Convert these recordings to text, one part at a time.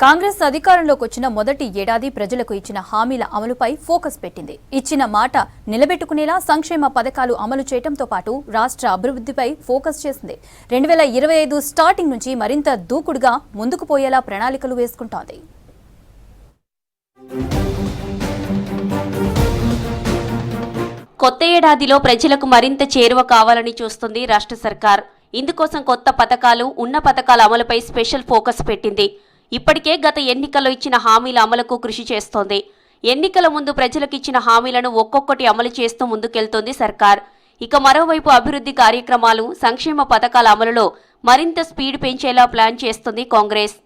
కాంగ్రెస్ అధికారంలోకి వచ్చిన మొదటి ఏడాది ప్రజలకు ఇచ్చిన హామీల అమలుపై ఫోకస్ పెట్టింది. ఇచ్చిన మాట నిలబెట్టుకునేలా సంక్షేమ పథకాలు అమలు చేయడంతో పాటు రాష్ట్ర అభివృద్ధిపై ఫోకస్ చేసింది. 2025 స్టార్టింగ్ నుంచి మరింత దూకుడుగా ముందుకు పోయేలా ప్రణాళికలు వేసుకుంటోంది. కొత్త ఏడాదిలో ప్రజలకు మరింత చేరువ కావాలని చూస్తుంది రాష్ట్ర సర్కార్. ఇందుకోసం కొత్త పథకాలు, ఉన్న పథకాల అమలుపై స్పెషల్ ఫోకస్ పెట్టింది. ఇప్పటికే గత ఎన్నికల్లో ఇచ్చిన హామీల అమలుకు కృషి చేస్తోంది. ఎన్నికల ముందు ప్రజలకు ఇచ్చిన హామీలను ఒక్కొక్కటి అమలు చేస్తూ ముందుకెళ్తోంది సర్కార్. ఇక మరోవైపు అభివృద్ధి కార్యక్రమాలు, సంక్షేమ పథకాల అమలులో మరింత స్పీడ్ పెంచేలా ప్లాన్ చేస్తుంది కాంగ్రెస్.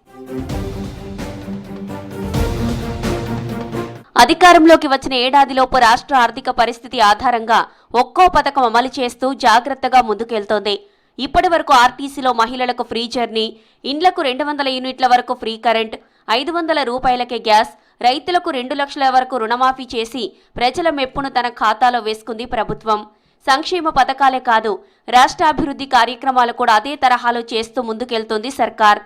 అధికారంలోకి వచ్చిన ఏడాదిలోపు రాష్ట్ర ఆర్థిక పరిస్థితి ఆధారంగా ఒక్కో పథకం అమలు చేస్తూ జాగ్రత్తగా ముందుకెళ్తోంది. ఇప్పటి వరకు ఆర్టీసీలో మహిళలకు ఫ్రీ జర్నీ, ఇండ్లకు 200 యూనిట్ల వరకు ఫ్రీ కరెంట్, 500 రూపాయలకే గ్యాస్, రైతులకు 2 లక్షల వరకు రుణమాఫీ చేసి ప్రజల మెప్పును తన ఖాతాలో వేసుకుంది ప్రభుత్వం. సంక్షేమ పథకాలే కాదు, రాష్ట్ర అభివృద్ధి కార్యక్రమాలు కూడా అదే తరహాలో చేస్తూ ముందుకెళ్తోంది సర్కార్.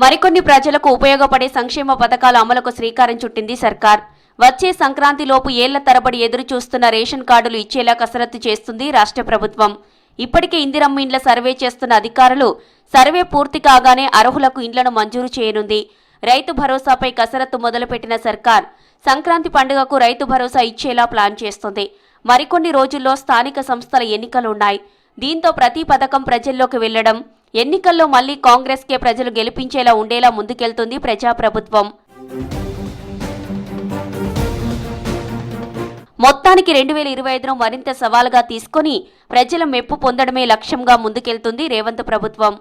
మరికొన్ని ప్రజలకు ఉపయోగపడే సంక్షేమ పథకాల అమలుకు శ్రీకారం చుట్టింది సర్కార్. వచ్చే సంక్రాంతిలోపు ఏళ్ల తరబడి ఎదురు చూస్తున్న రేషన్ కార్డులు ఇచ్చేలా కసరత్తు చేస్తుంది రాష్ట్ర ప్రభుత్వం. ఇప్పటికే ఇందిరమ్మ ఇండ్ల సర్వే చేస్తున్న అధికారులు సర్వే పూర్తి కాగానే అర్హులకు ఇండ్లను మంజూరు చేయనుంది. రైతు భరోసాపై కసరత్తు మొదలుపెట్టిన సర్కార్ సంక్రాంతి పండుగకు రైతు భరోసా ఇచ్చేలా ప్లాన్ చేస్తుంది. మరికొన్ని రోజుల్లో స్థానిక సంస్థల ఎన్నికలున్నాయి. దీంతో ప్రతి పథకం ప్రజల్లోకి వెళ్లడం, ఎన్నికల్లో మళ్లీ కాంగ్రెస్కే ప్రజలు గెలిపించేలా ఉండేలా ముందుకెళ్తుంది ప్రజాప్రభుత్వం. మొత్తానికి 2025ను మరింత సవాలుగా తీసుకుని ప్రజల మెప్పు పొందడమే లక్ష్యంగా ముందుకెళ్తుంది రేవంత్ ప్రభుత్వం.